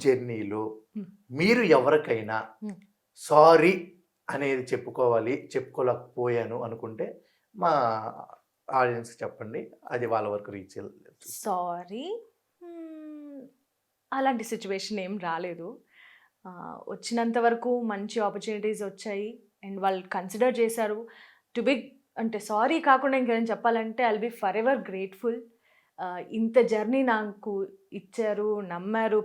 జర్నీలో హ్మ్. మీరు ఎవరికైనా హ్మ్. సారీ అనేది చెప్పుకోవాలి, చెప్పుకోలేకపోయాను అనుకుంటే మా ఆడియన్స్‌కి చెప్పండి. అది వాళ్ళ వరకు రీచ్ సారీ. అలాంటి సిట్యుయేషన్ ఏం రాలేదు. వచ్చినంత వరకు మంచి ఆపర్చునిటీస్ వచ్చాయి. అండ్ వాళ్ళు కన్సిడర్ చేశారు. టు బి అంటే సారీ కాకుండా ఇంకేమైనా చెప్పాలంటే I will be forever grateful. ఇంత జర్నీ నాకు ఇచ్చారు, నమ్మారు.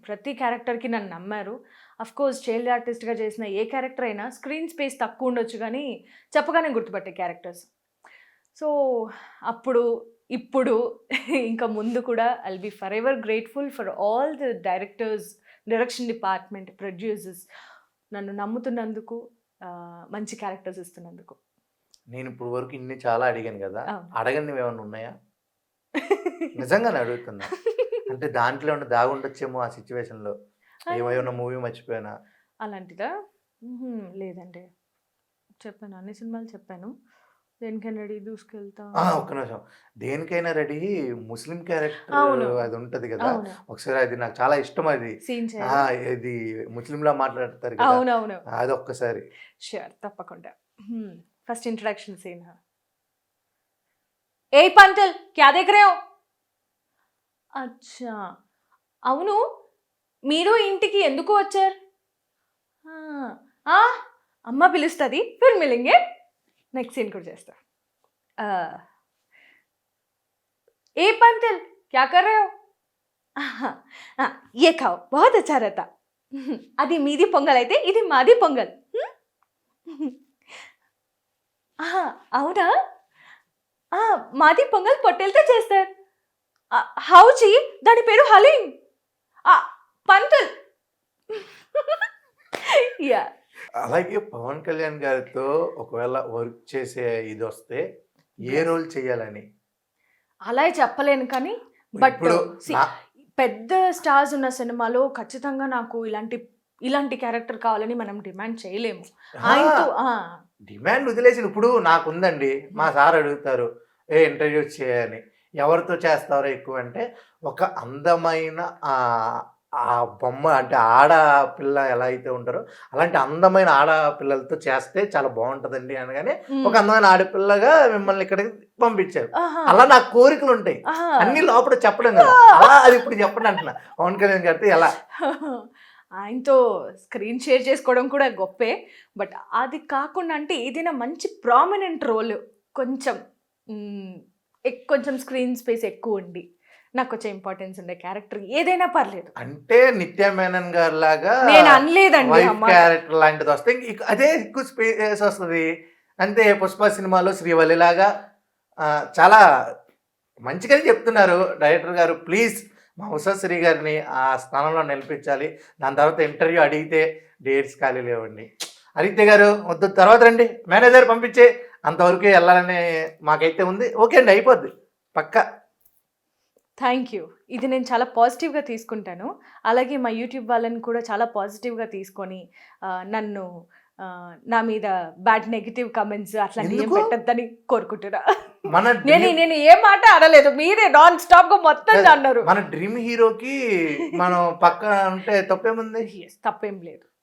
ప్రతి క్యారెక్టర్‌కి నన్ను నమ్మారు. అఫ్‌కోర్స్ చైల్డ్ ఆర్టిస్ట్‌గా చేసిన ఏ క్యారెక్టర్ అయినా స్క్రీన్ స్పేస్ తక్కువ ఉండొచ్చు గానీ, చెప్పగానే గుర్తుపట్టే క్యారెక్టర్స్. సో, అప్పుడు, ఇప్పుడు ఇంకా ముందు కూడా I will be forever grateful for all the directors, direction department, producers నన్ను నమ్ముతున్నందుకు, మంచి క్యారెక్టర్స్ ఇస్తున్నందుకు. నేను ఇప్పుడు వరకు ఇన్ని చాలా అడిగాను గదా! అవును. అడగనివి ఏమన్నా ఉన్నాయా? నిజంగానే అడుగుతున్నా. అంటే దాంట్లో ఏమన్నా దాగుండొచ్చేమో ఆ సిట్యుయేషన్‌లో. ఏమైనా మూవీ మర్చిపోయానా? అలాంటిదా? లేదండి. చెప్పాను. అన్ని సినిమాలు చెప్పాను. 'దేనికైనా రెడీ', 'దూసుకెళ్తా'. ఒక్క నిమిషం. 'దేనికైనా రెడీ' ముస్లిం క్యారెక్టర్ అవును. అది ఉంటది గదా! అవును. ఒకసారి అది నాకు చాలా ఇష్టం అది. సీన్ ఆ! చేయాలా? ఇది ముస్లింలా మాట్లాడతారు గదా! అవునవును. అదొక్కసారి. ష్యూర్. తప్పకుండా. First introduction scene. ఏయ్ పంటల్ క్యా దేఖ్ రహే హో? అచ్చా! అవును. మీరు ఇంటికి ఎందుకు వచ్చారు? ఆ! ఆ! అమ్మ పిలుస్తది. ఫిర్ మిలెంగే. నెక్స్ట్ సీన్ కూడా చేస్తా. ఆహ్, ఏ పంటల్ క్యా కర్ రహే హో? ఆహా! ఆ! ఏ ఖాओ బహుత్ అచ్చా रहता. అది మీది పొంగల్ అయితే ఇది మాది పొంగల్. ఆహా! అవునా? ఆ! మాది పొంగల్ పొట్టేలుతో చేస్తారు. హౌజీ దాని పేరు హలీం. పంతుల్. యాహ్! అలాగే 'పవన్ కళ్యాణ్' గారితో ఒకవేళ వర్క్ చేసే ఇదొస్తే ఏ యెస్. రోల్ చేయాలని? అలా చెప్పలేను కానీ బట్ ఇప్పుడు సీ నా పెద్ద స్టార్స్ ఉన్న సినిమాలో ఖచ్చితంగా నాకు ఇలాంటి క్యారెక్టర్ కావాలని మనం డిమాండ్ చేయలేము. ఆయనతో అహా! డిమాండ్ వదిలేసి ఇప్పుడు నాకుందండి. మా సార్ అడుగుతారు. ఇంట్రడ్యూస్ చేయని. ఎవరితో చేస్తారో ఎక్కువంటే, ఒక అందమైన ఆ బొమ్మ అంటే ఆడపిల్ల ఎలా అయితే ఉంటారో, అలాంటి అందమైన ఆడపిల్లలతో చేస్తే చాలా బావుంటదండి అనగానే, ఒక హ్మ్. అందమైన ఆడపిల్లగా మిమ్మల్ని ఇక్కడికి పంపించారు. ఆహా! అలా నాకు కోరికలుంటాయి. ఆహా! అన్నీ లోపల చెప్పడం కదా! అలా అది ఇప్పుడు చెప్పండి అంటున్నా. పవన్ కళ్యాణ్ గారితో ఎలా? ఆయనతో స్క్రీన్ షేర్ చేసుకోవడం కూడా గొప్పే. బట్ అది కాకుండా అంటే ఏదైనా మంచి ప్రామినెంట్ రోల్ కొంచెం హ్మ్. కొంచెం స్క్రీన్ స్పేస్ ఎక్కువుండి, నాకు కొంచెం ఇంపార్టెన్స్ ఉండే క్యారెక్టర్ ఏదైనా పర్లేదు. అంటే 'నిత్య మేనన్' గారిలాగా నేను అనలేదండి ఆ వైఫ్ మాట. క్యారెక్టర్ లాంటిదొస్తే అదే ఎక్కువ స్పేస్ వస్తది. అంతే 'పుష్ప' సినిమాలో శ్రీవల్లిలాగా చాలా మంచిగానే చెప్తున్నారు డైరెక్టర్ గారు. ప్లీజ్ మా ఉషాశ్రీ గారిని ఆ స్థానంలో నిలిపించాలి. దాని తర్వాత ఇంటర్వ్యూ అడిగితే డేట్స్ ఖాళీ లేవండి. ఆదిత్య గారు వద్దు తర్వాత రండి. మేనేజర్ పంపించేయి. అంతవరకే ఎళ్ళాలని మాకైతే ఉంది. ఓకే అండి అయిపోద్ది. పక్కా. Thank you. ఇది నేను చాలా పాజిటివ్‌గా తీసుకుంటాను. అలాగే మా యూట్యూబ్ వాళ్ళని కూడా చాలా పాజిటివ్‌గా తీసుకొని నన్ను నా మీద నెగెటివ్ కామెంట్స్ అట్లాంటివి ఏం ఎందుకు? పెట్టొద్దని కోరుకుంటున్నా. మన నేను డ్రీమ్ నేను ఏ మాట అనలేదు. మీరే నాన్ స్టాప్‌గా మొత్తంగా అన్నారు. మన డ్రీమ్ హీరోకి మనం పక్కన ఉంటే తప్పేముంది? యెస్. తప్పేం లేదు.